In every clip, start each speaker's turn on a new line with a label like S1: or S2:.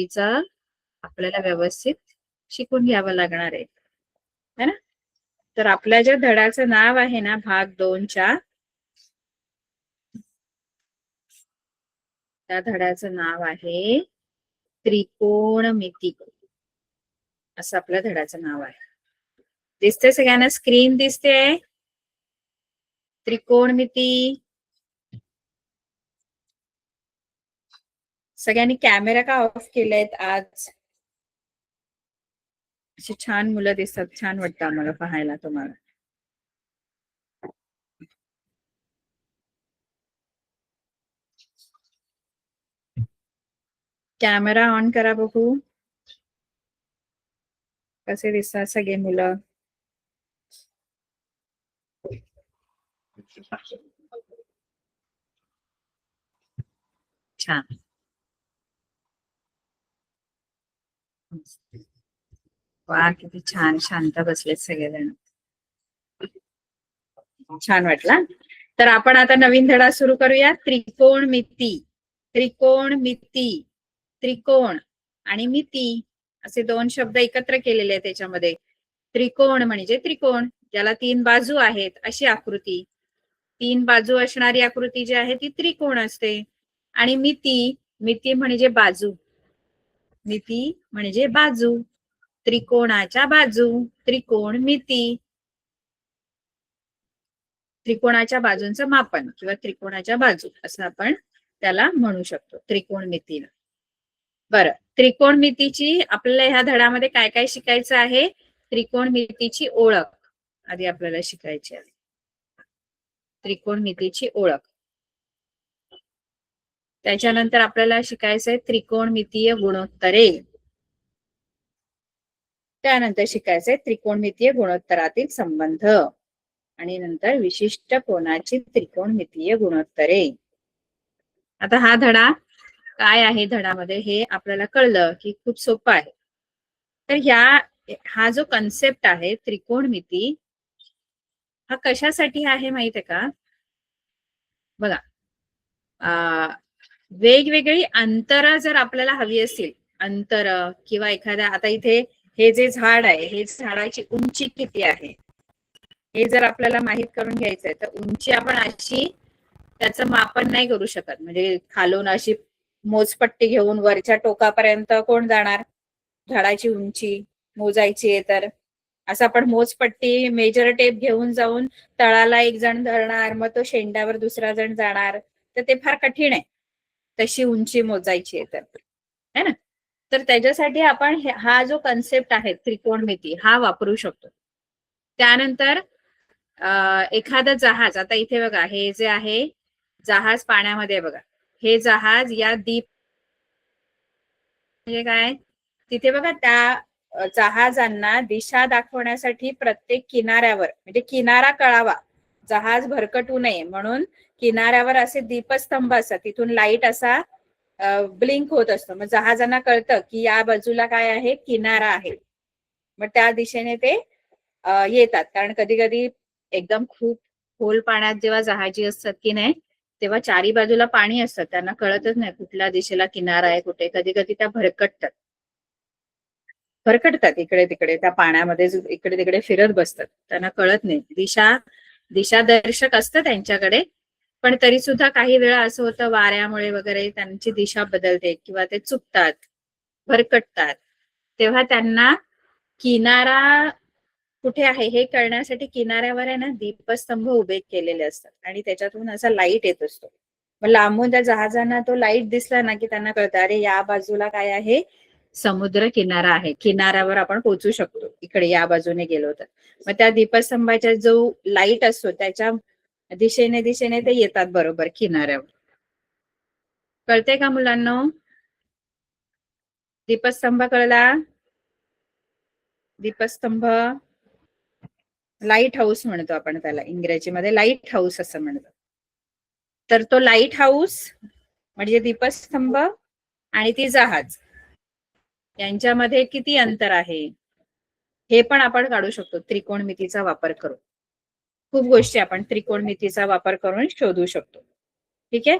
S1: तिचं आपल्याला व्यवस्थित शिकून घ्यावं लागणार आहे, है ना? तर आपल्या ज्या धड्याचं नाव आहे ना, भाग 2च्या, त्या धड्याचं नाव आहे त्रिकोणमिती. असं आपल्या धड्याचं नाव आहे. दिसते सगळ्यांना? स्क्रीन दिसते? त्रिकोणमिती. सगळ्यांनी कॅमेरा का ऑफ केलेत आज? अशी छान मुलं दिसतात, छान वाटतं आम्हाला पाहायला तुम्हाला. कॅमेरा ऑन करा बघू, कसे दिसतात सगळे मुलं. छान. वा, किती छान शांत बसलेत सगळेजण. छान वाटला. तर आपण आता नवीन धडा सुरू करूया. त्रिकोणमिती. त्रिकोणमिती. त्रिकोण आणि मिती असे 2 शब्द एकत्र केलेले आहेत त्याच्यामध्ये. त्रिकोण म्हणजे त्रिकोण, ज्याला 3 बाजू आहेत अशी आकृती. 3 बाजू असणारी आकृती जी आहे ती त्रिकोण असते. आणि मिती, मिती म्हणजे बाजू. मिती म्हणजे बाजू. त्रिकोणाच्या बाजू, त्रिकोणमिती. त्रिकोणाच्या बाजूंचं मापन किंवा त्रिकोणाच्या बाजू असं आपण त्याला म्हणू शकतो, त्रिकोणमितीला. बरं, त्रिकोणमितीची आपल्याला ह्या धड्यामध्ये काय काय शिकायचं आहे? त्रिकोणमितीची ओळख आधी आपल्याला शिकायची आहे. त्रिकोणमितीची ओळख. त्याच्यानंतर आपल्याला शिकायचंय त्रिकोणमितीय गुणोत्तरे. त्यानंतर शिकायचंय त्रिकोणमितीय गुणोत्तरातील संबंध. आणि नंतर विशिष्ट कोनाची त्रिकोणमितीय गुणोत्तरे. आता हा धडा काय आहे धडामध्ये हे आपल्याला कळलं की खूप सोपं आहे. तर हा जो कन्सेप्ट आहे त्रिकोणमिती, हा कशासाठी आहे माहित आहे का? बघा, वेगवेगळी अंतर जर आपल्याला हवी असतील, अंतर किंवा एखाद्या, आता इथे हे जे झाड आहे, हे झाडाची उंची किती आहे हे जर आपल्याला माहित करून घ्यायचंय, तर उंची आपण अशी त्याचं मापन नाही करू शकत. म्हणजे खालून अशी मोजपट्टी घेऊन वरच्या टोकापर्यंत कोण जाणार? झाडाची उंची मोजायची आहे तर असं आपण मोजपट्टी मेजर टेप घेऊन जाऊन तळाला एक जण धरणार, मग तो शेंड्यावर दुसरा जण जाणार, तर ते फार कठीण आहे तशी उंची मोजायची आहे तर, है ना? तर त्याच्यासाठी आपण हा जो कन्सेप्ट आहे त्रिकोणमिती हा वापरू शकतो. त्यानंतर एखादं जहाज, आता इथे बघा हे जे आहे जहाज पाण्यामध्ये बघा, हे जहाज या दीप म्हणजे काय, तिथे बघा त्या जहाजांना दिशा दाखवण्यासाठी प्रत्येक किनाऱ्यावर, म्हणजे किनारा कळावा, जहाज भरकटू नये म्हणून किनाऱ्यावर असे दीपस्तंभ असतात, तिथून लाईट असा ब्लिंक होत असतो. मग जहाजांना कळतं की या बाजूला काय आहे? किनारा आहे. मग त्या दिशेने ते येतात. कारण कधी कधी एकदम खूप खोल पाण्यात जेव्हा जहाजी असतात की नाही, तेव्हा चारी बाजूला पाणी असतं, त्यांना कळतच नाही कुठल्या दिशेला किनारा आहे कुठे. कधी कधी त्या भरकटतात इकडे तिकडे, त्या पाण्यामध्ये इकडे तिकडे फिरत बसतात, त्यांना कळत नाही. दिशा दर्शक असतं त्यांच्याकडे, पण तरी सुद्धा काही वेळा असं होतं वाऱ्यामुळे वगैरे त्यांची दिशा बदलते किंवा ते चुकतात, भरकटतात. तेव्हा त्यांना किनारा कुठे आहे हे कळण्यासाठी किनाऱ्यावर आहे ना दीपस्तंभ उभे केलेले असतात आणि त्याच्यातून असा लाईट येत असतो. मग लांबून त्या जहाजांना तो लाईट दिसला ना की त्यांना कळतं, अरे या बाजूला काय आहे? समुद्र किनारा आहे, किनाऱ्यावर आपण पोहोचू शकतो इकडे या बाजूने गेलो तर. मग त्या दीपस्तंभाचा जो लाईट असतो त्याच्या दिशेने ते येतात बरोबर किनाऱ्यावर. कळते का मुलांना? दीपस्तंभ कळला? दीपस्तंभ, लाईट हाऊस म्हणतो आपण त्याला, इंग्रजीमध्ये लाईट हाऊस असं म्हणतो. तर तो लाईट हाऊस म्हणजे दीपस्तंभ आणि ती जहाज यांच्यामध्ये किती अंतर आहे हे पण आपण काढू शकतो त्रिकोणमितीचा वापर करून. खूप गोष्टी आपण त्रिकोणमितीचा वापर करून शोधू शकतो. ठीक आहे.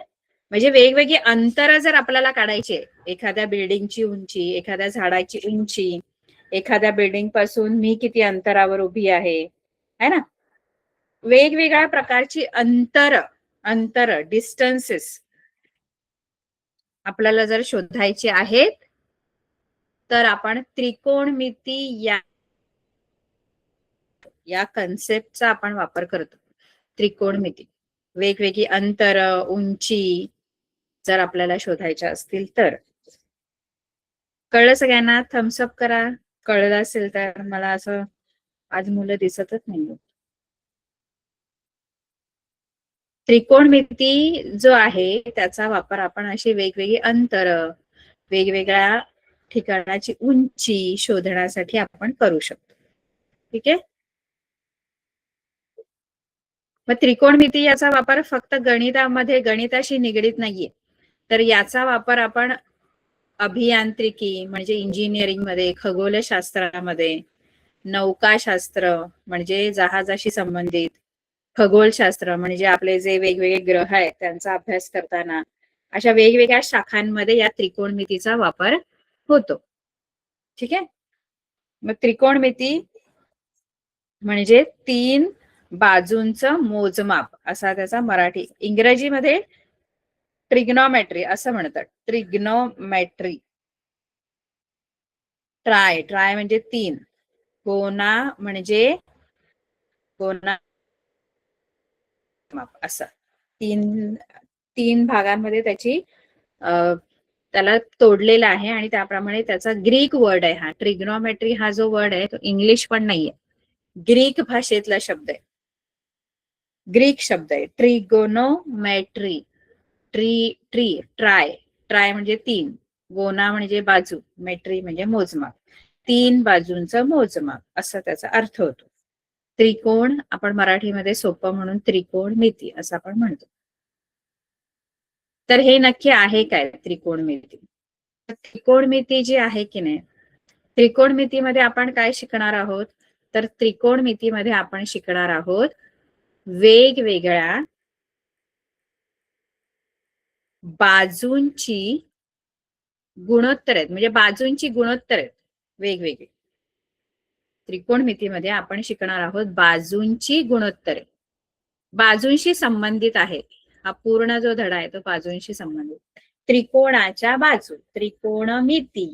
S1: म्हणजे वेगवेगळी अंतर जर आपल्याला काढायचे, एखाद्या बिल्डिंगची उंची, एखाद्या झाडाची उंची, एखाद्या बिल्डिंग पासून मी किती अंतरावर उभी आहे, है ना, वेगवेगळ्या प्रकारची अंतर डिस्टन्सेस आपल्याला जर शोधायचे आहेत, तर आपण त्रिकोणमिती या कन्सेप्टचा आपण वापर करतो. त्रिकोणमिती, वेगवेगळी अंतर, उंची जर आपल्याला शोधायच्या असतील तर. कळलं सगळ्यांना? थम्सअप करा कळलं असेल तर. मला असं आज मुलं दिसतच नाही. त्रिकोणमिती जो आहे त्याचा वापर आपण अशी वेगवेगळी अंतर, वेगवेगळ्या ठिकाणाची उंची शोधण्यासाठी आपण करू शकतो. ठीक आहे. मग त्रिकोणमिती याचा वापर फक्त गणितामध्ये, गणिताशी निगडीत नाहीये, तर याचा वापर आपण अभियांत्रिकी म्हणजे इंजिनिअरिंग मध्ये, खगोलशास्त्रामध्ये, नौकाशास्त्र म्हणजे जहाजाशी संबंधित, खगोलशास्त्र म्हणजे आपले जे वेगवेगळे ग्रह आहेत त्यांचा अभ्यास करताना, अशा वेगवेगळ्या शाखांमध्ये या त्रिकोणमितीचा वापर होतो. ठीक आहे. मग त्रिकोणमिती म्हणजे 3 बाजूंचं मोजमाप असा त्याचा मराठी. इंग्रजीमध्ये ट्रिग्नोमेट्री असं म्हणतात. ट्रिग्नोमेट्री. ट्राय म्हणजे 3, कोना म्हणजे कोना असं. 3 भागांमध्ये त्याला तोडलेला आहे आणि त्याप्रमाणे त्याचा ग्रीक वर्ड आहे हा. ट्रिग्नोमेट्री हा जो वर्ड आहे तो इंग्लिश पण नाहीये, ग्रीक भाषेतला शब्द आहे. ग्रीक शब्द आहे ट्रिगोनोमेट्री. ट्राय म्हणजे 3, गोना म्हणजे बाजू, मेट्री म्हणजे मोजमाप, 3 बाजूंचं मोजमाप असा त्याचा अर्थ होतो. त्रिकोण आपण मराठीमध्ये सोपं म्हणून त्रिकोणमिती असं आपण म्हणतो. तर हे नक्की आहे काय त्रिकोणमिती? त्रिकोणमिती जी आहे की नाही, त्रिकोणमितीमध्ये आपण काय शिकणार आहोत, तर त्रिकोणमितीमध्ये आपण शिकणार आहोत वेगवेगळ्या बाजूंची गुणोत्तर आहेत, म्हणजे बाजूंची गुणोत्तर आहेत वेगवेगळी. त्रिकोणमितीमध्ये आपण शिकणार आहोत बाजूंची गुणोत्तरे, बाजूंशी संबंधित आहे. हा पूर्ण जो धडा आहे तो बाजूंशी संबंधित. त्रिकोणाच्या बाजू, त्रिकोणमिती,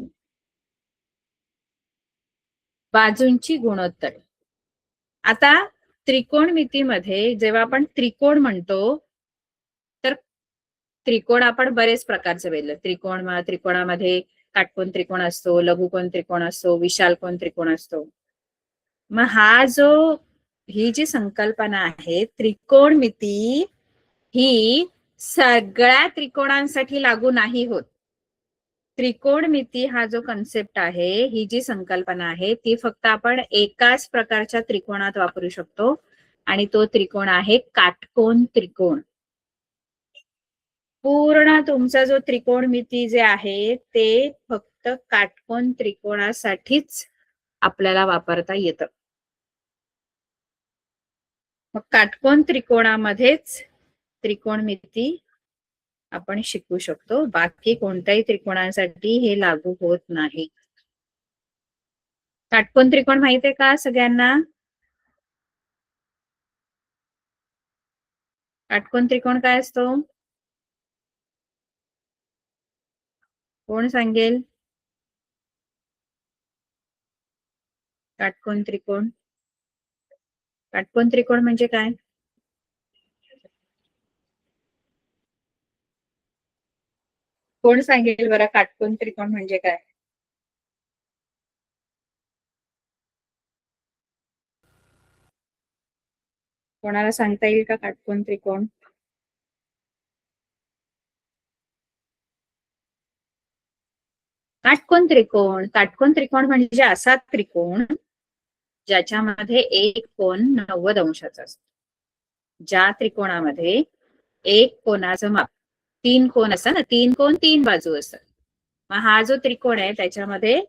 S1: बाजूंची गुणोत्तरे. आता त्रिकोणमितीमध्ये जेव्हा आपण त्रिकोण म्हणतो, तर त्रिकोण आपण बरेच प्रकारचे बघितले. त्रिकोणामध्ये काटकोन त्रिकोण असतो, लघुकोन त्रिकोण असतो, विशालकोन त्रिकोण असतो. मग ही जी संकल्पना आहे त्रिकोणमिती, ही सगळ्या त्रिकोणांसाठी लागू नाही होत. त्रिकोणमिती हा जो कन्सेप्ट आहे, ही जी संकल्पना आहे ती फक्त आपण एकाच प्रकारच्या त्रिकोणात वापरू शकतो आणि तो त्रिकोण आहे काटकोन त्रिकोण. पूर्ण तुमचा जो त्रिकोणमिती जे आहे ते फक्त काटकोन त्रिकोणासाठीच आपल्याला वापरता येतं. मग काटकोन त्रिकोणामध्येच त्रिकोणमिती आपण शिकू शकतो, बाकी कोणत्याही त्रिकोणासाठी हे लागू होत नाही. काटकोन त्रिकोण माहितीये का सगळ्यांना? काटकोन त्रिकोण काय असतो? कोण सांगेल? काटकोन त्रिकोण, काटकोन त्रिकोण म्हणजे काय? कोण सांगेल बरं काटकोन त्रिकोण म्हणजे काय? कोणाला सांगता येईल का काटकोन त्रिकोण? काटकोन त्रिकोण म्हणजे असा त्रिकोण ज्याच्यामध्ये एक कोन 90 अंशाचा असतो. ज्या त्रिकोणामध्ये एक कोनाचं माप, 3 कोन असतात ना, 3 कोन 3 बाजू असतात. मग हा जो त्रिकोण आहे त्याच्यामध्ये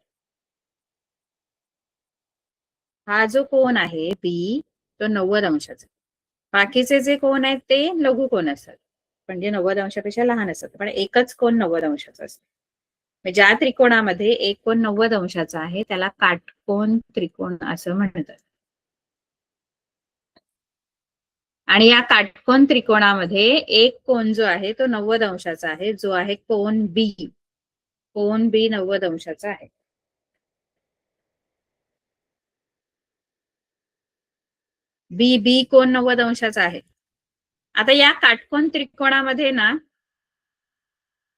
S1: हा जो कोन आहे बी तो 90 अंशाचा. बाकीचे जे कोन आहेत ते लघु कोन असतात. म्हणजे 90 अंशापेक्षा लहान असतात, पण एकच कोन 90 अंशाचा असतो. ज्या त्रिकोणामध्ये एक कोन 90 अंशाचा आहे त्याला काटकोन त्रिकोण असं म्हणतात. आणि या काटकोन त्रिकोणामध्ये एक कोन जो आहे तो 90 अंशाचा आहे, जो आहे कोन बी. कोन बी 90 अंशाचा आहे. बी कोन 90 अंशाचा आहे. आता या काटकोन त्रिकोणामध्ये ना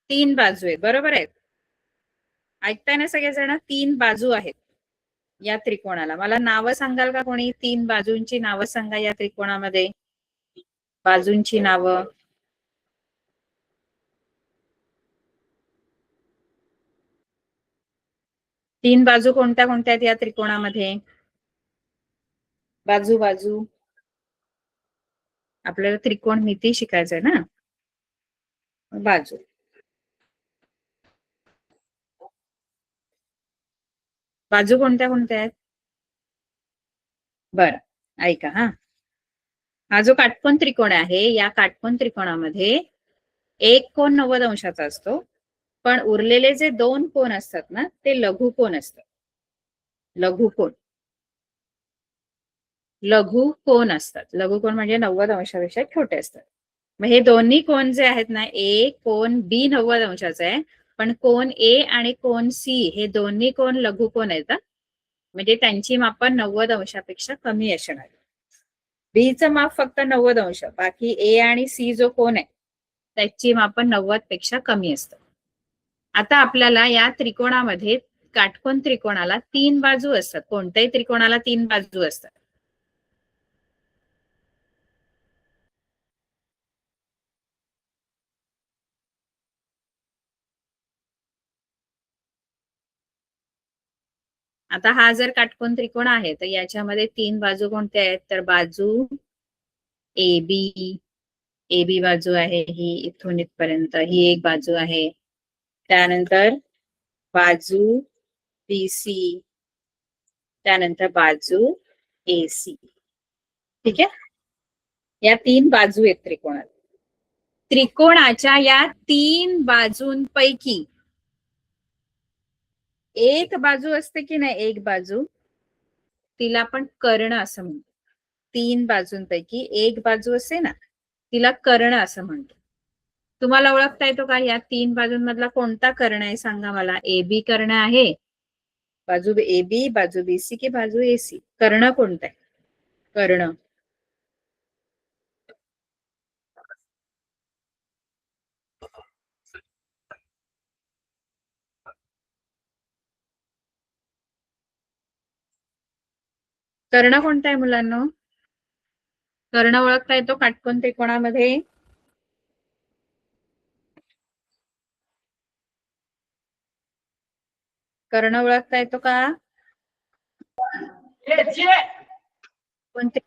S1: 3 बाजू आहेत, बरोबर आहेत? ऐकताय ना सगळेजण? 3 बाजू आहेत या त्रिकोणाला. मला नावं सांगाल का कोणी? 3 बाजूंची नावं सांगा या त्रिकोणामध्ये. बाजूंची नावं. तीन बाजू कोणत्या कोणत्या आहेत या त्रिकोणामध्ये? बाजू बाजू आपल्याला त्रिकोणमिती शिकायचंय ना. बाजू बाजू कोणत्या कोणत्या आहेत? बरं, ऐका हा जो काटकोन त्रिकोण आहे या काटकोन त्रिकोणामध्ये एक कोन 90 अंशाचा असतो, पण उरलेले जे 2 कोन असतात ना ते लघुकोन असतात. लघुकोन असतात. लघुकोन म्हणजे 90 अंशापेक्षा छोटे असतात. मग हे दोन्ही कोन जे आहेत ना, ए कोन बी 90 अंशाचा आहे, पण कोन ए आणि कोन सी हे दोन्ही कोन लघुकोन आहेत. म्हणजे त्यांची मापं 90 अंशापेक्षा कमी असणार. बी चं माप फक्त 90 अंश, बाकी ए आणि सी जो कोन आहे त्याची मापं 90 पेक्षा कमी असतं. आता आपल्याला या त्रिकोणामध्ये काटकोन त्रिकोणाला 3 बाजू असतात. कोणत्याही त्रिकोणाला 3 बाजू असतात. आता हा जर काटकोन त्रिकोण आहे तर याच्यामध्ये 3 बाजू कोणत्या आहेत? तर बाजू ए बी बाजू आहे, ही इथून इथपर्यंत ही एक बाजू आहे. त्यानंतर बाजू BC, त्यानंतर बाजू AC. ठीक आहे, या 3 बाजू आहेत त्रिकोणात. त्रिकोणाच्या या 3 बाजूंपैकी एक बाजू असते की नाही, एक बाजू तिला आपण कर्ण असं म्हणतो. 3 बाजूंपैकी एक बाजू असते ना तिला कर्ण असं म्हणतो. तुम्हाला ओळखता येतो का या 3 बाजूंमधला कोणता कर्ण आहे? सांगा मला. AB कर्ण आहे, बाजू AB, बाजू BC की बाजू AC? कर्ण कोणता आहे? कर्ण कर्ण कोणता आहे मुलांनो? कर्ण ओळखता येतो काटकोन त्रिकोणामध्ये? कर्ण ओळखता येतो का? कोणते?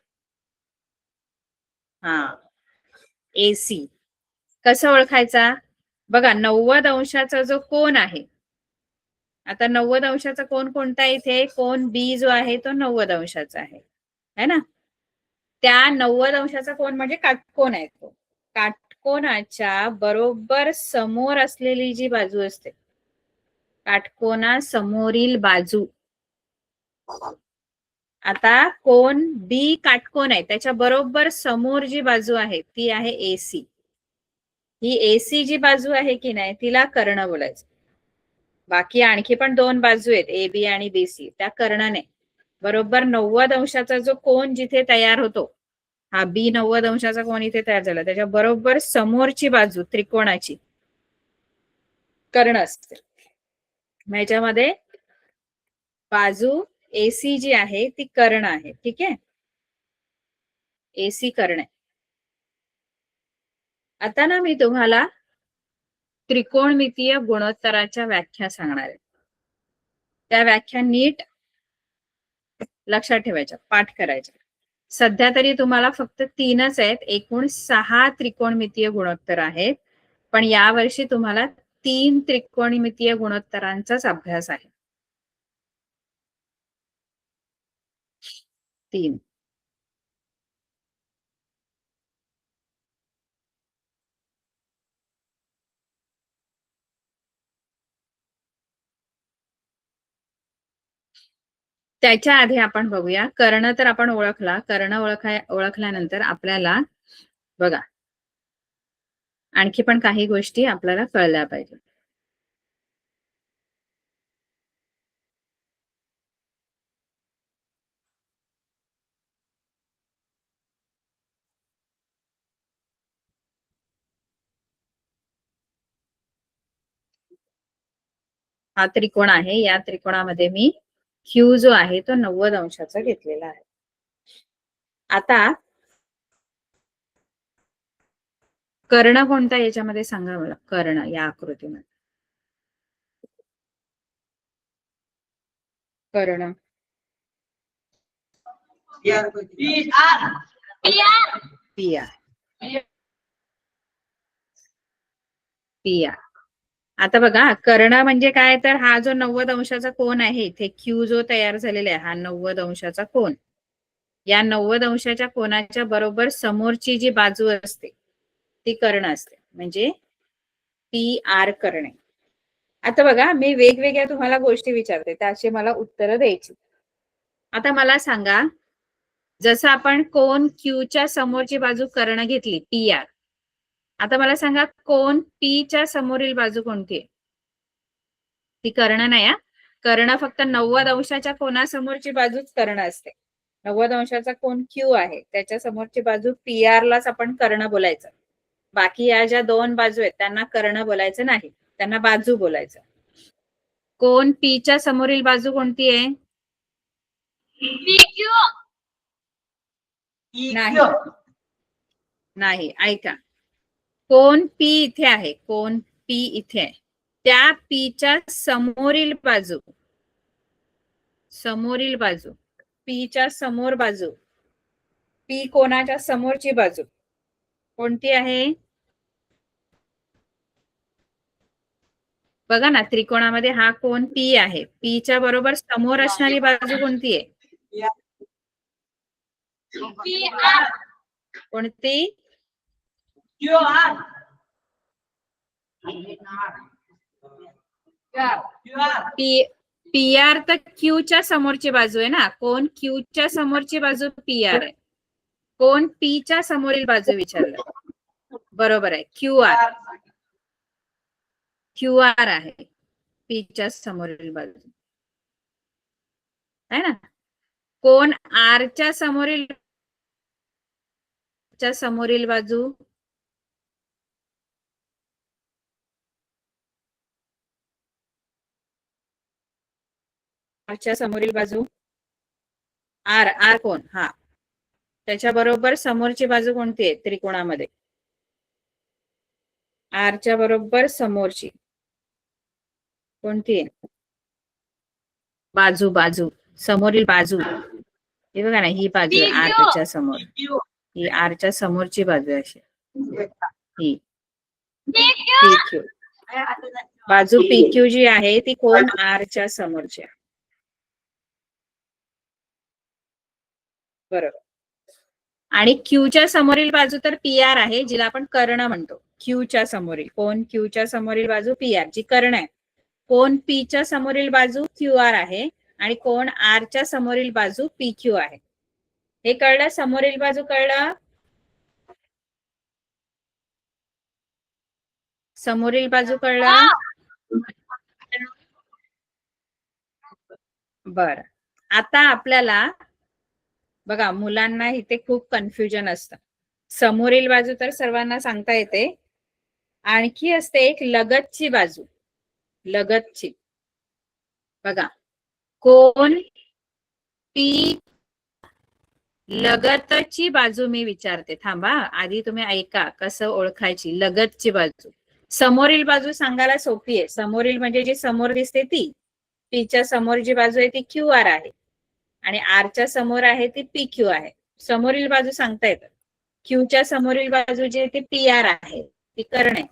S1: हा, AC. कसं ओळखायचा? बघा, 90 अंशाचा जो कोन आहे, आता 90 अंशाचा कोन कोणता आहे? इथे कोन बी जो आहे तो 90 अंशाचा आहे, है ना? त्या 90 अंशाचा कोन म्हणजे काटकोन आहे तो. काटकोनाच्या बरोबर समोर असलेली जी बाजू असते, काटकोना समोरील बाजू. आता कोन बी काटकोन आहे, त्याच्या बरोबर समोर जी बाजू आहे ती आहे AC. ही AC जी बाजू आहे की नाही तिला कर्ण बोलायचं. बाकी आणखी पण 2 बाजू आहेत, AB आणि BC, त्या कर्ण नाही. बरोबर 90 अंशाचा जो कोन जिथे तयार होतो, हा बी 90 अंशाचा कोन इथे तयार झाला, त्याच्या बरोबर समोरची बाजू त्रिकोणाची कर्ण असते. ह्याच्यामध्ये बाजू AC जी आहे ती कर्ण आहे. ठीक आहे, AC कर्ण आहे. आता ना मी तुम्हाला त्रिकोणमितीय गुणोत्तराच्या व्याख्या सांगणार आहे. त्या व्याख्या नीट लक्षात ठेवायच्या, पाठ करायच्या. सध्या तरी तुम्हाला फक्त 3च आहेत, एकूण 6 त्रिकोणमितीय गुणोत्तर आहेत, पण यावर्षी तुम्हाला 3 त्रिकोणमितीय गुणोत्तरांचाच अभ्यास आहे. 3. त्याच्या आधी आपण बघूया, कर्ण तर आपण ओळखला. कर्ण ओळखल्यानंतर आपल्याला बघा आणखी पण काही गोष्टी आपल्याला कळल्या पाहिजे. हा त्रिकोण आहे. या त्रिकोणामध्ये मी क्यू जो आहे तो 90 अंशाचा घेतलेला आहे. आता कर्ण कोणता याच्यामध्ये सांगा मला. कर्ण या आकृतीमध्ये कर्ण पी आर. आता बघा, कर्ण म्हणजे काय, तर हा जो 90 अंशाचा कोन आहे इथे क्यू जो तयार झालेला आहे, हा 90 अंशाचा कोन. या 90 अंशाच्या कोनाच्या बरोबर समोरची जी बाजू असते ती कर्ण असते, म्हणजे पी आर करणे. आता बघा, मी वेगवेगळ्या तुम्हाला गोष्टी विचारते, त्याची मला उत्तरं द्यायची. आता मला सांगा, जसं आपण कोन क्यूच्या समोरची बाजू कर्ण घेतली पी आर. आता मला सांगा, कोन पी च्या समोरील बाजू कोणती आहे? ती कर्ण नाही. कर्ण फक्त 90 अंशाच्या कोनासमोरची बाजूच कर्ण असते. 90 अंशाचा कोन क्यू आहे, त्याच्या समोरची बाजू पी आर लाच आपण कर्ण बोलायचं. बाकी या ज्या दोन बाजू आहेत त्यांना कर्ण बोलायचं नाही, त्यांना बाजू बोलायचं. कोन पी च्या समोरील बाजू कोणती आहे? नाही, ऐका. कोन पी इथे आहे, कोन पी इथे आहे. त्या पीच्या समोरील बाजू पीच्या समोर बाजू, पी कोणाच्या समोरची बाजू कोणती आहे? बघा ना, त्रिकोणामध्ये हा कोन पी आहे. पीच्या बरोबर समोर असणारी बाजू कोणती आहे? कोणती? पी आर तर क्यूच्या समोरची बाजू आहे ना. कोन क्यूच्या समोरची बाजू पी आर आहे. कोन पी च्या समोरील बाजू विचारलं. बरोबर आहे, क्यू आर आहे पी च्या समोरील बाजू आहे ना. कोन आर च्या समोरील बाजू च्या समोरील बाजू आर कोण, हा, त्याच्या बरोबर समोरची बाजू कोणती आहे त्रिकोणामध्ये? आरच्या बरोबर समोरची कोणती आहे? बाजू समोरील बाजू, हे बघा ना, ही बाजू आरच्या समोर, ही आरच्या समोरची बाजू आहे अशी, ही PQ. बाजू PQ जी आहे ती कोन आरच्या समोरची आहे. बरोबर. आणि क्यूच्या समोरील बाजू तर पी आर आहे, जिला आपण कर्ण म्हणतो. क्यूच्या समोरील, कोन क्यूच्या समोरील बाजू पी आर जी कर्ण आहे. कोन पी च्या समोरील बाजू क्यू आर आहे आणि कोन आर च्या समोरील बाजू पी क्यू आहे. हे कळलं? समोरील बाजू कळलं? समोरील बाजू कळलं? बर. आता आपल्याला बघा, मुलांना इथे खूप कन्फ्युजन असतं. समोरील बाजू तर सर्वांना सांगता येते, आणखी असते एक लगतची बाजू. लगतची बघा, कोन पी लगतची बाजू मी विचारते, थांबा, आधी तुम्ही ऐका कसं ओळखायची लगतची बाजू. समोरील बाजू सांगायला सोपी आहे. समोरील म्हणजे जी समोर दिसते ती, पीच्या समोर जी बाजू आहे ती क्यू आर आहे आणि आरच्या समोर आहे ती पी क्यू आहे. समोरील बाजू सांगता येतं. क्यूच्या समोरील बाजू जी आहे ती पी आर आहे, ती कर्ण आहे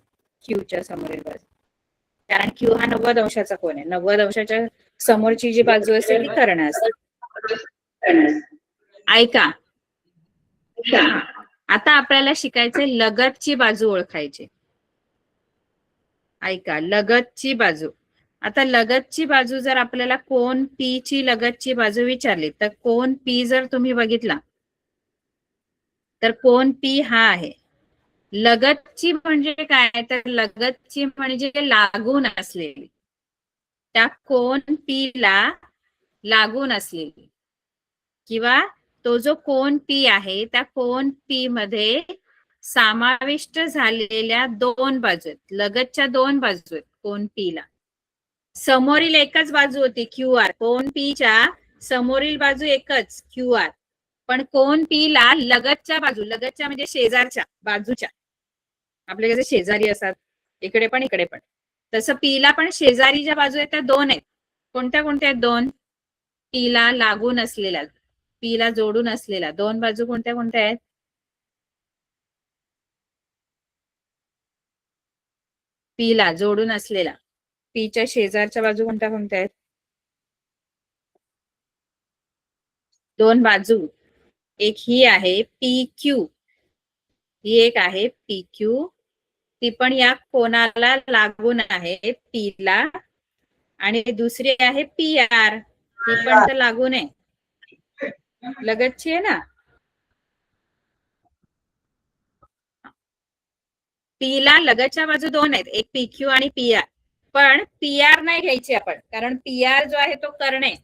S1: क्यूच्या समोरील बाजू, कारण क्यू हा 90 अंशाचा कोन आहे. 90 अंशाच्या समोरची जी बाजू असते ती कर्ण असते. ऐका, आता आपल्याला शिकायचे लगतची बाजू ओळखायची. ऐका, लगतची बाजू. आता लगतची बाजू जर आपल्याला कोन पी ची लगतची बाजू विचारली तर कोन पी जर तुम्ही बघितला तर कोन पी हा आहे. लगतची म्हणजे काय तर लगतची म्हणजे लागून असलेली, त्या कोन पी ला लागून असलेली किंवा तो जो कोन पी आहे त्या कोन पी मध्ये समाविष्ट झालेल्या दोन बाजू आहेत, लगतच्या दोन बाजू आहेत कोन पी ला. समोरील एकच बाजू होती क्यू आर, कोन पी च्या समोरील बाजू एकच क्यू आर, पण कोन पी ला लगतच्या बाजू, लगतच्या म्हणजे शेजारच्या बाजूच्या, आपले कसे शेजारी असतात इकडे पण इकडे पण, तसं पी ला पण शेजारी ज्या बाजू आहेत त्या दोन आहेत. कोणत्या कोणत्या आहेत? दोन. पी ला लागून असलेल्या, पी ला जोडून असलेल्या दोन बाजू कोणत्या कोणत्या आहेत? पी ला जोडून असलेल्या, पीच्या शेजारच्या बाजू कोणत्या कोणत्या आहेत? दोन बाजू, एक ही आहे पी क्यू, ही एक आहे पी क्यू, ती पण या कोणाला लागून आहे पी ला, आणि दुसरी आहे पी आर, ती पण तर लागून आहे, लगतची आहे ना. पी ला लगतच्या बाजू दोन आहेत, एक पी क्यू आणि पी आर, पण पी आर नाही घ्यायची आपण, कारण पी आर जो आहे तो कर्ण आहे,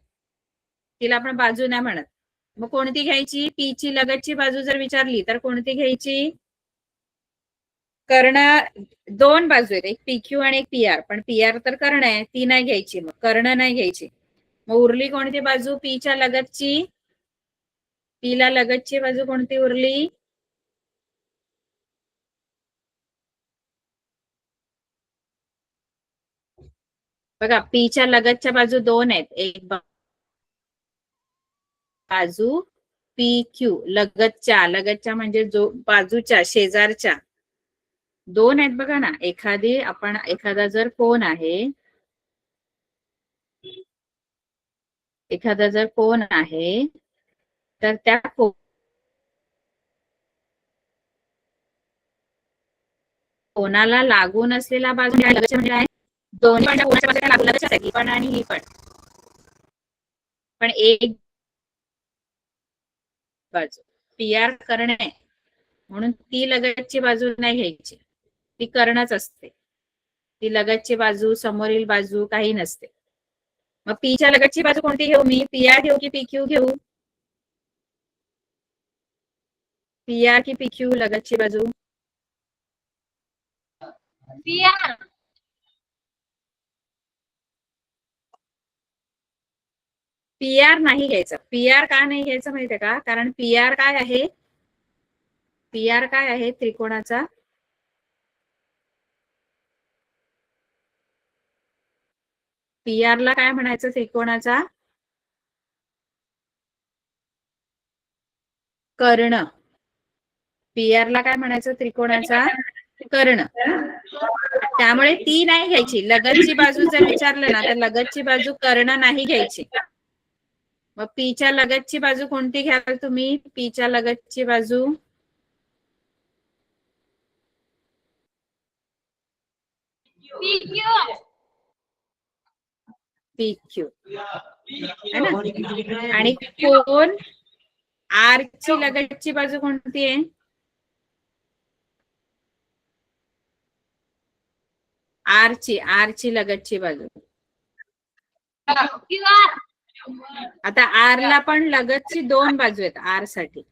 S1: तिला आपण बाजू नाही म्हणत. मग कोणती घ्यायची? पी ची लगतची बाजू जर विचारली तर कोणती घ्यायची? कर्ण. दोन बाजू आहेत, एक पी क्यू आणि एक पी आर, पण पी आर तर कर्ण आहे, ती नाही घ्यायची, मग कर्ण नाही घ्यायची. मग उरली कोणती बाजू? पीच्या लगतची, पी ला लगतची बाजू कोणती उरली? बघा, पीच्या लगतच्या बाजू दोन आहेत, एक बाजू पी क्यू, लगतच्या, लगतच्या म्हणजे जो बाजूच्या शेजारच्या दोन आहेत. बघा ना, एखादा जर कोन आहे, एखादा जर कोन आहे तर त्या कोणाला लागून असलेला बाजू म्हणजे काय? दोन्ही पण कोणाच्या बाजूला लागून आहे, ही पण आणि ही पण, पण एक बाजू पी आर कर्ण आहे म्हणून ती लगतची बाजू नाही घ्यायची, ती कर्णच असते, ती लगतची बाजू समोरील बाजू काही नसते. मग पीच्या लगतची बाजू कोणती घेऊ मी? पी आर घेऊ की पी क्यू घेऊ? पी आर की पी क्यू लगतची बाजू? P R. पी आर नाही घ्यायचं. पी आर का नाही घ्यायचं माहितीये का? कारण पी आर काय आहे? पी आर काय आहे त्रिकोणाचा? पी आर ला काय म्हणायचं त्रिकोणाचा? कर्ण. पी आर ला काय म्हणायचं त्रिकोणाचा? कर्ण. त्यामुळे ती नाही घ्यायची. लगतची बाजू जर विचारलं ना तर लगतची बाजू कर्ण नाही घ्यायची. मग पीच्या लगतची बाजू कोणती घ्याल तुम्ही? पीच्या लगतची बाजू पी क्यू है ना. आणि कोण आर ची लगतची बाजू कोणती आहे? आर ची लगतची बाजू. आता आर ला पण लगतची दोन बाजू आहेत आर साठी.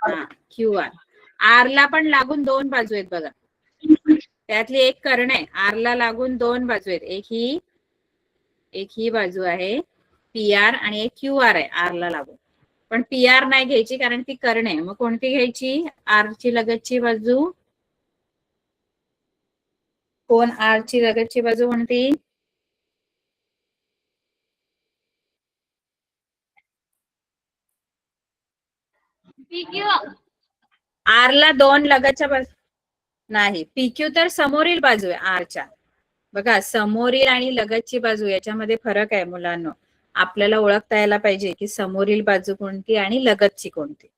S1: हा, क्यू आर. आर ला पण लागून दोन बाजू आहेत बघा, त्यातली एक कर्ण आहे. आर ला लागून दोन बाजू आहेत, एक ही बाजू आहे पी आर आणि एक क्यू आर आहे आर ला लागून, पण पी आर नाही घ्यायची कारण ती कर्ण आहे. मग कोणती घ्यायची? आर ची लगतची बाजू. कोण आर ची लगतची बाजू कोणती? आर ला दोन लगतच्या बाजू नाही, पीक्यू तर समोरील बाजू आहे आरच्या. बघा, समोरील आणि लगतची बाजू याच्यामध्ये फरक आहे मुलांना. आपल्याला ओळखता यायला पाहिजे की समोरील बाजू कोणती आणि लगतची कोणती.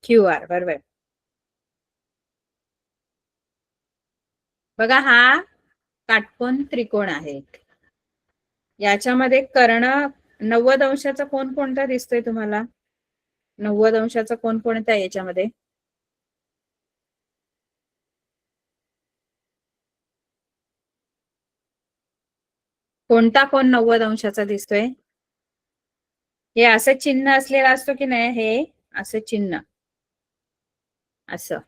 S1: क्यू आर बरोबर. बघा हा काटकोन त्रिकोण आहे. याच्यामध्ये कर्ण 90 अंशाचा कोण कोणता दिसतोय तुम्हाला? 90 अंशाचा कोण कोणता आहे याच्यामध्ये? कोणता कोण 90 अंशाचा दिसतोय? हे असं चिन्ह असलेला असतो की नाही, हे असं चिन्ह असं,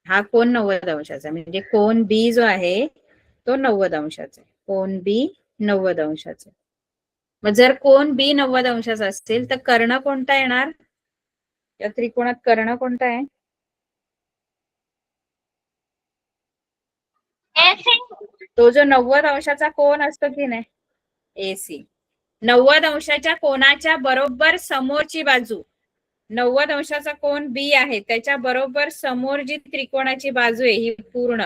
S1: हा कोण 90 अंशाचा, म्हणजे कोण बी जो आहे तो 90 अंशाचा. कोण बी 90 अंशाचा. मग जर कोण बी 90 अंशाचा असेल तर कर्ण कोणता येणार? या त्रिकोणात कर्ण कोणता आहे? तो जो 90 अंशाचा कोण असतो की नाही, एसी. 90 अंशाच्या कोणाच्या बरोबर समोरची बाजू, 90 अंशाचा कोण बी आहे त्याच्या बरोबर समोर जी त्रिकोणाची बाजू आहे ही पूर्ण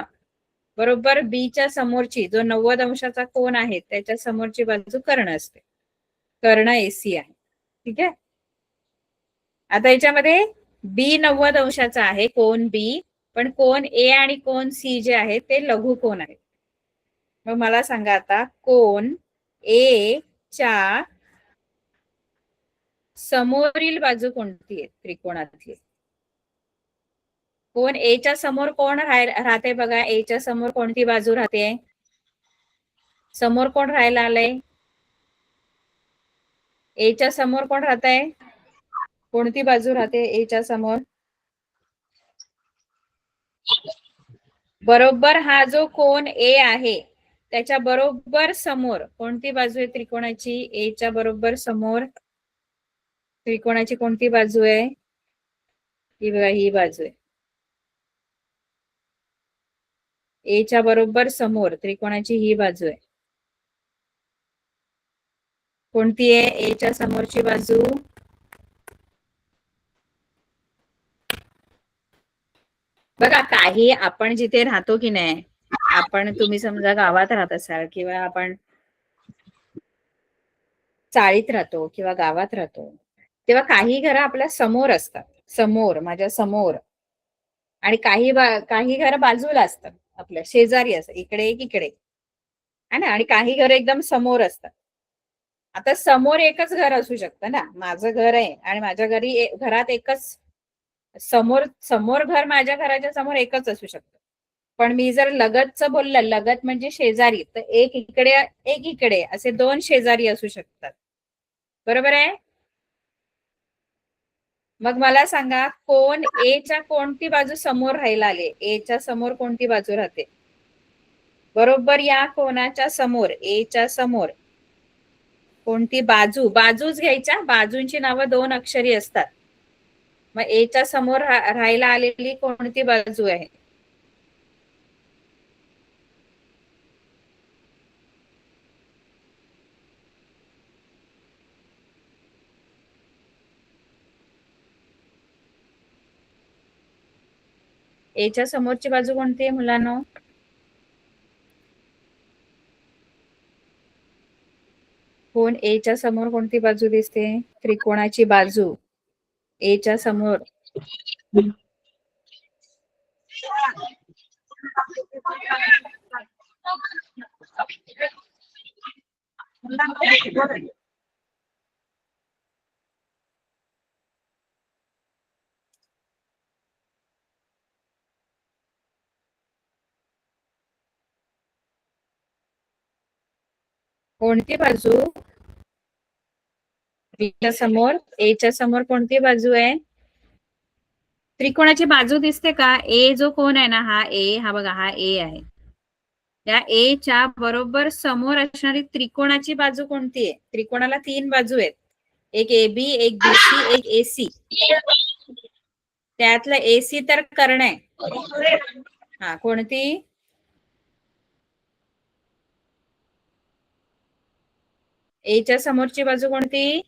S1: बरोबर बीच्या समोरची, जो 90 अंशाचा कोण आहे त्याच्या समोरची बाजू कर्ण असते. कर्ण एसी आहे. ठीक आहे. आता याच्यामध्ये बी 90 अंशाचा आहे कोण बी, पण कोण ए आणि कोण सी जे आहे ते लघु कोण आहेत. मग मला सांगा आता कोण ए च्या समोरील बाजू कोणती आहे त्रिकोणातली? कोण ए च्या समोर कोण राहते? बघा ए च्या समोर कोणती बाजू राहते? समोर कोण राहायला आलंय? ए च्या समोर कोण राहत आहे? कोणती बाजू राहते ए च्या समोर? बरोबर हा जो कोण ए आहे त्याच्या बरोबर समोर कोणती बाजू आहे त्रिकोणाची? ए च्या बरोबर समोर त्रिकोणाची कोणती बाजू आहे? ही बघा, ही बाजू आहे. ए च्या बरोबर समोर त्रिकोणाची ही बाजू आहे. कोणती आहे ए च्या समोरची बाजू? बघा काही आपण जिथे राहतो की नाही, आपण तुम्ही समजा गावात राहत असाल किंवा आपण चाळीत राहतो किंवा गावात राहतो, तेव्हा काही घरं आपल्या समोर असतात, समोर माझ्या समोर, आणि काही घरं बाजूला असतात, आपल्या शेजारी असतात, इकडे एक इकडे है ना, आणि काही घरं एकदम समोर असतात. आता समोर एकच घर असू शकतं ना, माझं घर आहे आणि माझ्या घरात एकच समोर समोर घर माझ्या घराच्या समोर एकच असू शकतं. पण मी जर लगतचं बोललं, लगत म्हणजे शेजारी, तर एक इकडे एक इकडे असे दोन शेजारी असू शकतात. बरोबर आहे. मग मला सांगा कोण ए च्या कोणती बाजू समोर राहायला आले? ए च्या समोर कोणती बाजू राहते? बरोबर या कोणाच्या समोर, ए च्या समोर कोणती बाजू? बाजूच घ्यायच्या, बाजूंची नावं 2 अक्षरी असतात. मग ए च्या समोर राहायला आलेली कोणती बाजू आहे? ए च्या समोरची बाजू कोणती आहे मुलांनो? कोण ए च्या समोर कोणती बाजू दिसते? त्रिकोणाची बाजू ए च्या समोर. कोणती बाजू? बी च्या समोर, ए च्या समोर कोणती बाजू आहे? त्रिकोणाची बाजू दिसते का? ए जो कोण आहे ना, हा ए, हा बघा हा ए आहे. या ए च्या बरोबर समोर असणारी त्रिकोणाची बाजू कोणती आहे? त्रिकोणाला 3 बाजू आहेत, एक ए बी, एक बी सी, एक ए सी. त्यातलं ए सी तर कर्ण आहे. हा कोणती? ए च्या समोरची बाजू कोणती?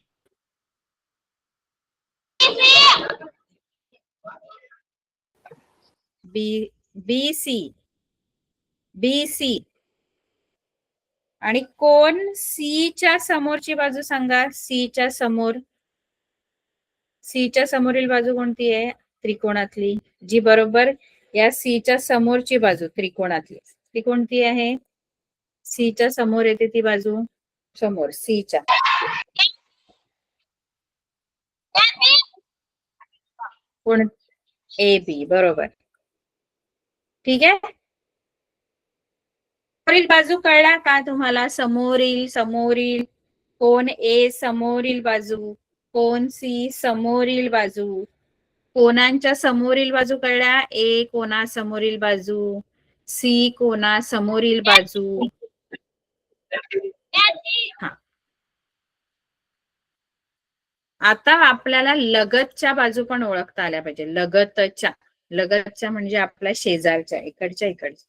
S1: बी बी सी. BC. आणि कोण च्या समोरची बाजू सांगा. च्या समोर, च्या समोरील बाजू कोणती आहे त्रिकोणातली, जी बरोबर या च्या समोरची बाजू त्रिकोणातली ती कोणती आहे. च्या समोर येते ती बाजू, समोर च्या कोण AB. बरोबर. ठीक आहे. समोरील बाजू कळला का तुम्हाला. समोरील, समोरील कोण A समोरील बाजू, कोण C समोरील बाजू. कोणांच्या समोरील बाजू कळल्या. A कोणा समोरील बाजू, C कोणा समोरील बाजू. हा. आता आपल्याला लगतच्या बाजू पण ओळखता आल्या पाहिजे. लगतच्या, लगतच्या म्हणजे आपल्या शेजारच्या, इकडच्या इकडच्या.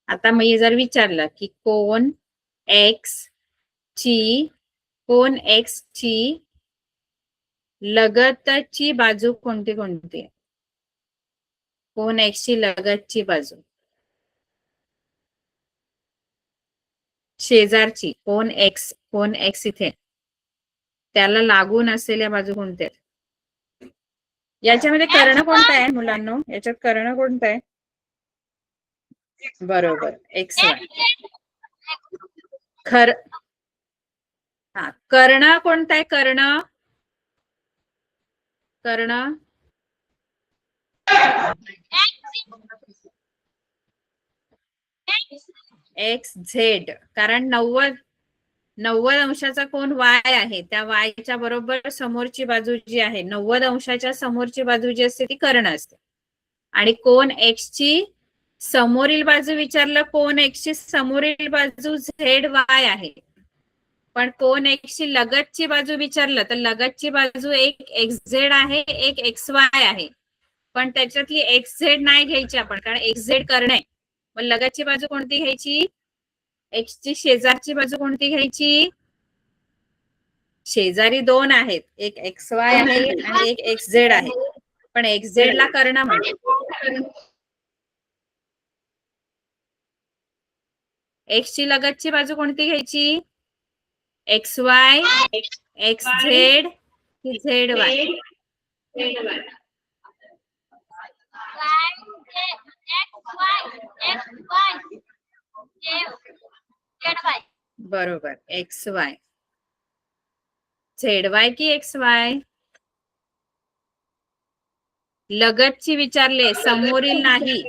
S1: आता मी जर विचारलं की कोण X ची, कोण X ची लगतची बाजू कोणती कोणती आहे. कोण X ची लगतची बाजू, शेजारची कोण X, कोण X इथे, त्याला लागून असलेल्या बाजू कोणत्या. याच्यामध्ये कर्ण कोणतं आहे मुलांनो. याच्यात कर्ण कोणतं आहे. बरोबर XY. खर हा. कर्ण कोणता आहे. कर्ण, कर्ण XZ. कारण 90 अंशाचा कोण Y आहे, त्या Yच्या बरोबर समोरची बाजू जी आहे, 90 अंशाच्या समोरची बाजू जी असते ती कर्ण असते. आणि कोण X ची समोरील बाजू विचारलं, कोण X ची समोरील बाजू ZY आहे. पण कोण X ची लगतची बाजू विचारलं तर लगतची बाजू एक XZ आहे, एक XY आहे. पण त्याच्यातली XZ नाही घ्यायची आपण, कारण XZ कर्ण आहे. मग लगतची बाजू कोणती घ्यायची. X ची शेजारची बाजू कोणती घ्यायची. शेजारी दोन आहेत, एक XY आहे आणि एक XZ आहे. पण XZ ला कर्ण म्हणतो. X ची लगतची बाजू कोणती घ्यायची. XY, XZ की ZY. बरोबर XY. ZY की XY. लगतची विचारले, समोरील नाही.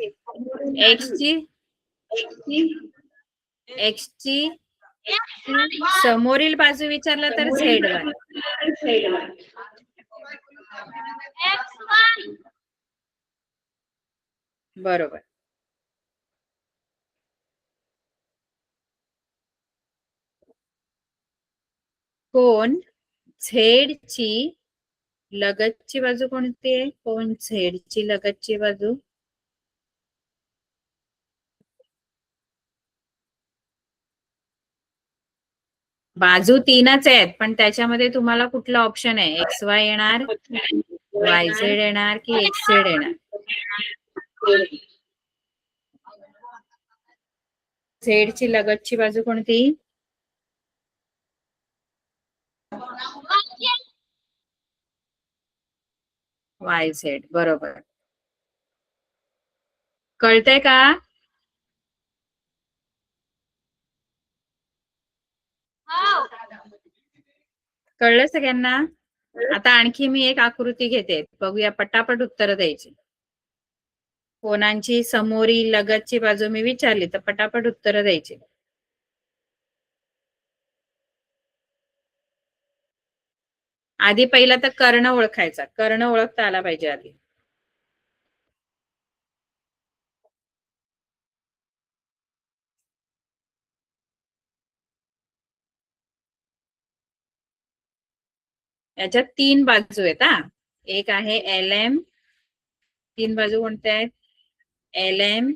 S1: X ची समोरील बाजू विचारलं तर ZY. बरोबर. कोण Z ची लगतची बाजू कोणती आहे. कोण Z ची लगतची बाजू. बाजू तीनच आहेत, पण त्याच्यामध्ये तुम्हाला कुठला ऑप्शन आहे. XY येणार, YZ येणार की XZ येणार. Z ची लगतची बाजू कोणती. YZ. बरोबर. कळतंय का. कळलं सगळ्यांना. आता आणखी मी एक आकृती घेते, बघूया पटापट उत्तर द्यायची. कोणांची समोरील लगतची बाजू मी विचारली तर पटापट उत्तर द्यायची. आधी पहिला तर कर्ण ओळखायचा. कर्ण ओळखता आला पाहिजे आधी. याच्यात 3 बाजू आहेत हा. एक आहे LM, 3 बाजू कोणत्या आहेत? LM,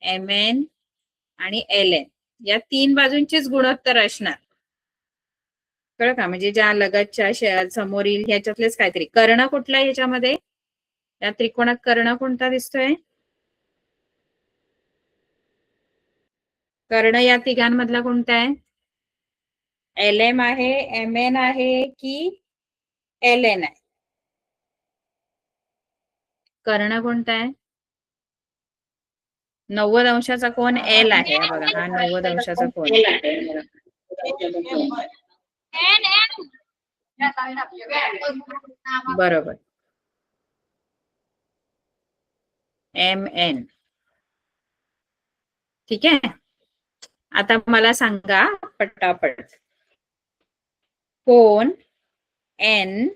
S1: MN आणि LN. या 3 बाजूंचेच गुणोत्तर असणार. कळलं का? म्हणजे ज्या लगतच्या समोरील ह्याच्यातलेच काहीतरी. कर्ण कुठला आहे ह्याच्यामध्ये? या त्रिकोणात कर्ण कोणता दिसतोय? कर्ण या तिघांमधला कोणता आहे? LM आहे, MN आहे की LN आहे? कर्ण कोणता आहे? 90 अंशाचा कोण L आहे. बघा हा 90 अंशाचा कोण. बरोबर. MN. ठीक आहे. आता मला सांगा पटापट. कोण N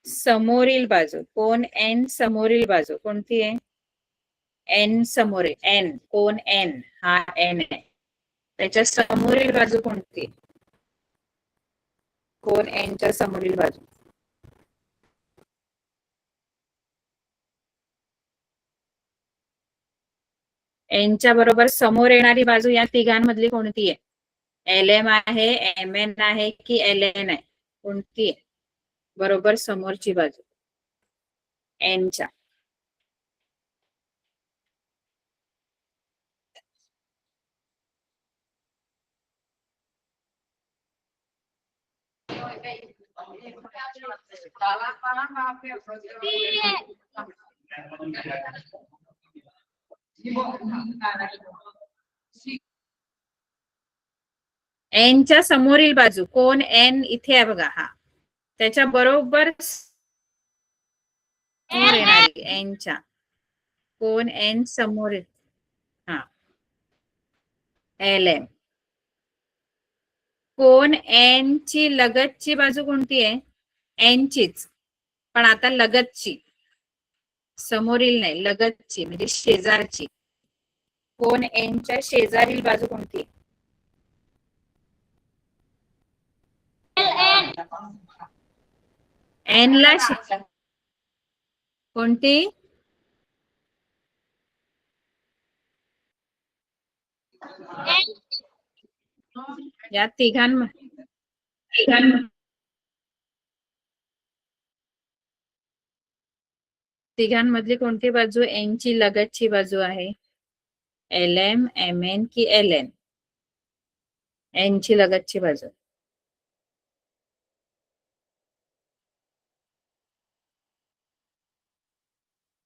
S1: समोरील बाजू. कोण N समोरील बाजू कोणती आहे? N समोरील. N कोण N हा N आहे. त्याच्या समोरील बाजू कोणती? कोण N च्या समोरील बाजू. N च्या बरोबर समोर येणारी बाजू या तिघांमधली कोणती आहे? LM आहे, MN आहे की LN आहे? कोणती आहे बरोबर समोरची बाजू N च्या? N च्या समोरील बाजू कोण N इथे आहे बघा हा. त्याच्या बरोबर समोर येणारी N च्या कोण N समोर हा LM. कोण N ची लगतची बाजू कोणती आहे? N चीच, पण आता लगतची, समोरील नाही, लगतची म्हणजे शेजारची. कोण N च्या शेजारील बाजू कोणती? N ला कोणती? या तिघांमधली कोणती बाजू N ची लगतची बाजू आहे? LM, MN की LN? N ची लगतची बाजू.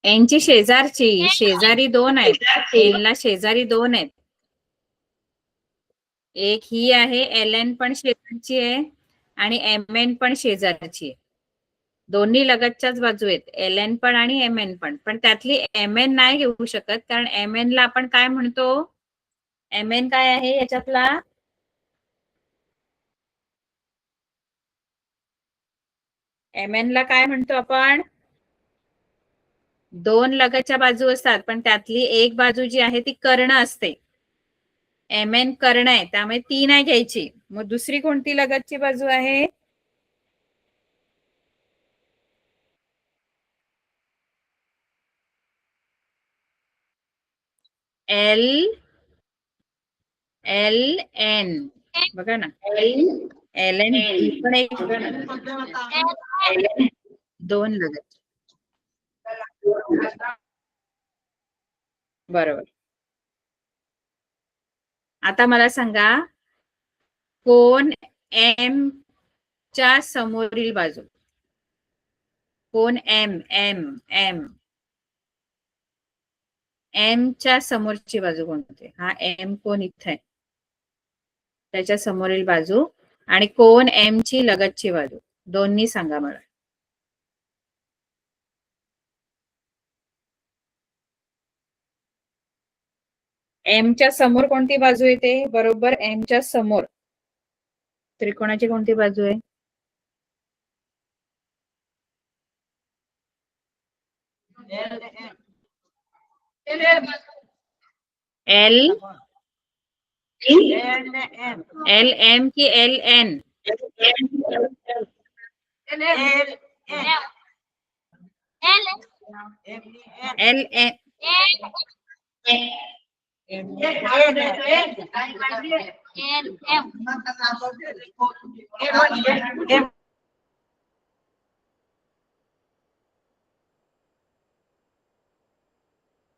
S1: N ची शेजारची. शेजारी 2 आहेत. N ला शेजारी 2 आहेत. एक ही आहे, LN पण शेजारची आहे आणि MN पण शेजारची आहे. दोन्ही लगतच्याच बाजू आहेत, LN पण आणि MN पण. पण त्यातली MN नाही घेऊ शकत कारण MN ला आपण काय म्हणतो? MN काय आहे याच्यातला? MN ला काय म्हणतो आपण? 2 लगतच्या बाजू असतात पण त्यातली एक बाजू जी आहे ती कर्ण असते. MN कर्ण आहे त्यामुळे ती नाही घ्यायची. मग दुसरी कोणती लगतची बाजू आहे? LN. बघा ना, LN पण एक 2 लगत. बरोबर. आता मला सांगा कोण M च्या समोरील बाजू. कोण M च्या समोरची बाजू कोणती? हा M कोण इथे आहे त्याच्या समोरील बाजू आणि कोण M ची लगतची बाजू. दोन्ही सांगा मला. M च्या समोर कोणती बाजू येते? बरोबर M च्या समोर त्रिकोणाची कोणती बाजू आहे? LM की LN? एल एम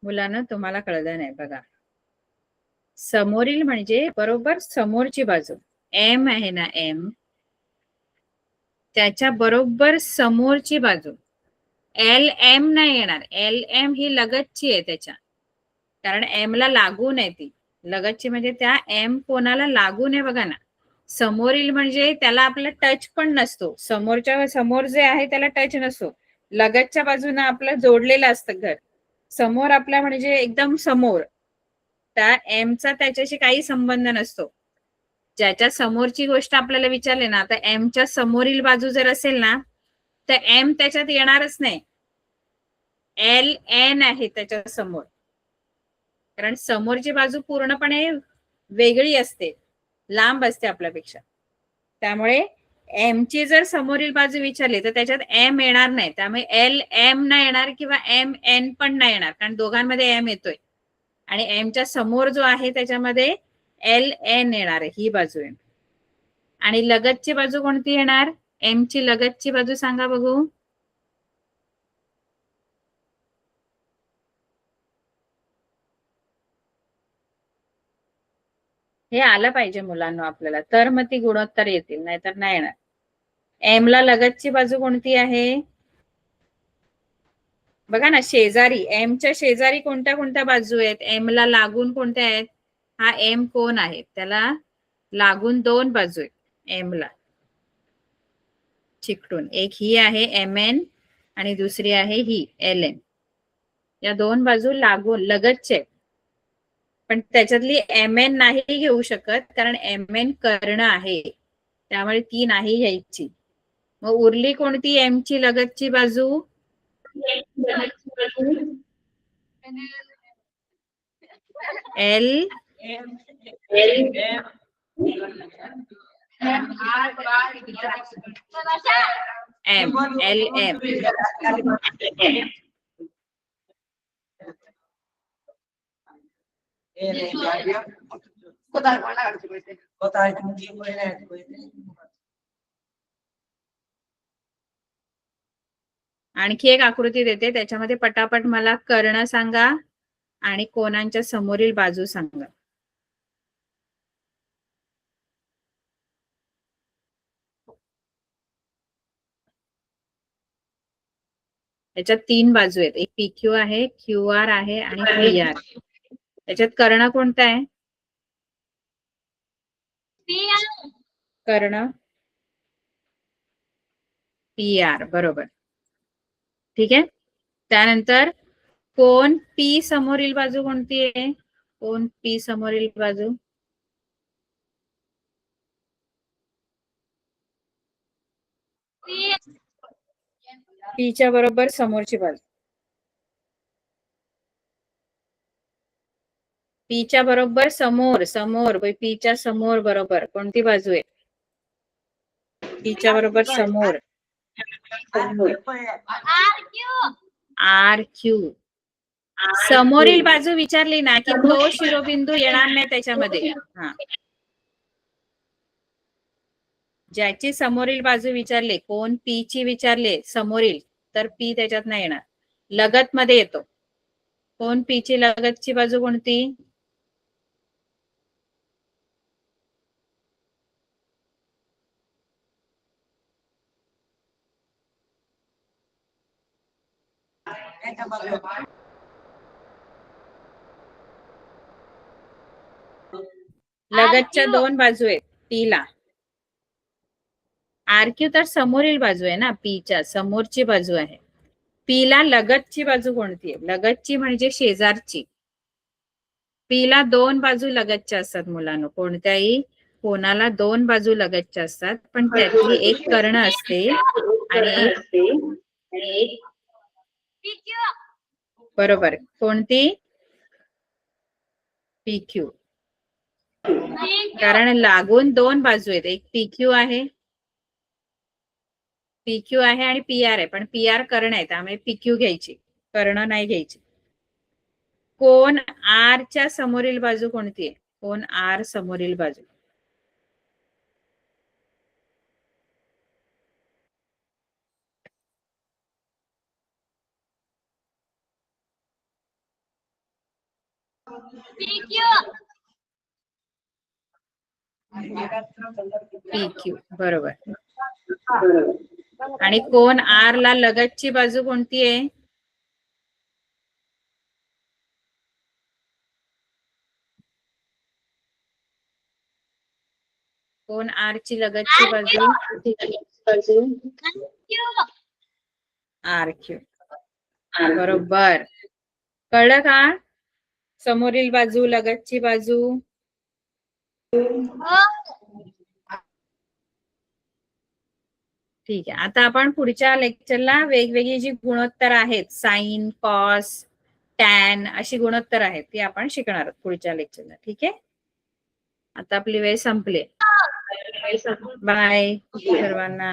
S1: मुलांना तुम्हाला कळलं नाही बघा. समोरील म्हणजे बरोबर समोरची बाजू. एम आहे ना एम, त्याच्या बरोबर समोरची बाजू. एल एम नाही येणार. एल एम ही लगतची आहे त्याच्या, कारण एम ला लागून आहे ती. लगतची म्हणजे त्या एम कोणाला लागून आहे बघा ना. समोरील म्हणजे त्याला आपला टच पण नसतो. समोरच्या समोर जे आहे त्याला टच नसतो. लगतच्या बाजूने आपलं जोडलेलं असतं घर. समोर आपला म्हणजे एकदम समोर. त्या एमचा त्याच्याशी काही संबंध नसतो. ज्याच्या समोरची गोष्ट आपल्याला विचारले ना, आता एमच्या समोरील बाजू जर असेल ना, तर एम त्याच्यात येणारच नाही. एल एन आहे त्याच्या समोर, कारण समोरची बाजू पूर्णपणे वेगळी असते, लांब असते आपल्यापेक्षा. त्यामुळे एम ची जर समोरील बाजू विचारली तर त्याच्यात एम येणार नाही. त्यामुळे एल एम नाही येणार किंवा एम एन पण नाही येणार, कारण दोघांमध्ये एम येतोय. आणि एमच्या समोर जो आहे त्याच्यामध्ये एल एन येणार आहे, ही बाजू आहे. आणि लगतची बाजू कोणती येणार? एम ची लगतची बाजू सांगा बघू. हे आलं पाहिजे मुलांना आपल्याला, तर मग ती गुणोत्तर येतील, नाहीतर नाही येणार. एम ला लगतची बाजू कोणती आहे? बघा ना, शेजारी. एमच्या शेजारी कोणत्या कोणत्या बाजू आहेत? एम ला लागून कोणत्या आहेत? हा एम कोण आहे, त्याला लागून दोन बाजू आहेत एम ला चिकटून. एक ही आहे एम एन आणि दुसरी आहे ही एल एन. या दोन बाजू लागून लगतचे, पण त्याच्यातली एम एन नाही घेऊ शकत, कारण एम एन कर्ण आहे, त्यामुळे ती नाही घ्यायची. मग उरली कोणती एम ची लगतची बाजू? L M. L M. आणखी एक आकृती देते, त्याच्यामध्ये पटापट मला कर्ण सांगा आणि कोणांच्या समोरील बाजू सांगा. त्याच्यात तीन बाजू आहेत. एक PQ आहे, QR आहे आणि PR. त्याच्यात कर्ण कोणता आहे? कर्ण PR, बरोबर. ठीक आहे. त्यानंतर कोण P समोरील बाजू कोणती आहे? कोण P समोरील बाजू? P च्या बरोबर समोरची बाजू. P च्या बरोबर समोर. समोर P च्या समोर बरोबर कोणती बाजू आहे? P च्या बरोबर समोर. RQ. समोरील बाजू विचारली ना की तो शिरोबिंदू येणार नाही त्याच्यामध्ये. हा, ज्याची समोरील बाजू विचारले, कोण P ची विचारले समोरील, तर P त्याच्यात नाही येणार, लगत मध्ये येतो. कोण P ची लगतची बाजू कोणती? लगतच्या दोन बाजू आहेत P ला. RQ तर समोरील बाजू आहे ना, P च्या समोरची बाजू आहे. P ला लगतची बाजू कोणती आहे? लगतची म्हणजे शेजारची. P ला दोन बाजू लगतच्या असतात मुलांनो. कोणत्याही कोणाला दोन बाजू लगतच्या असतात, पण त्यातली एक कर्ण असते आणि बरोबर कोणती? PQ. कारण लागून दोन बाजू आहेत. एक PQ आहे, PQ आहे आणि PR आहे, पण PR कर्ण आहे, त्यामुळे PQ घ्यायची, कर्ण नाही घ्यायची. कोण R च्या समोरील बाजू कोणती आहे? कोण R समोरील बाजू? PQ बरोबर. आणि कोण R ला लगतची बाजू कोणती आहे? कोण R ची लगतची बाजू? RQ बरोबर. कळलं का? समोरील बाजू, लगतची बाजू. ठीक आहे. आता आपण पुढच्या लेक्चरला वेगवेगळी जी गुणोत्तर आहेत, साइन, कॉस, टॅन अशी गुणोत्तर आहेत, ती आपण शिकणार आहोत पुढच्या लेक्चरला. ठीक आहे. आता आपली वेळ संपली. बाय सर्वांना.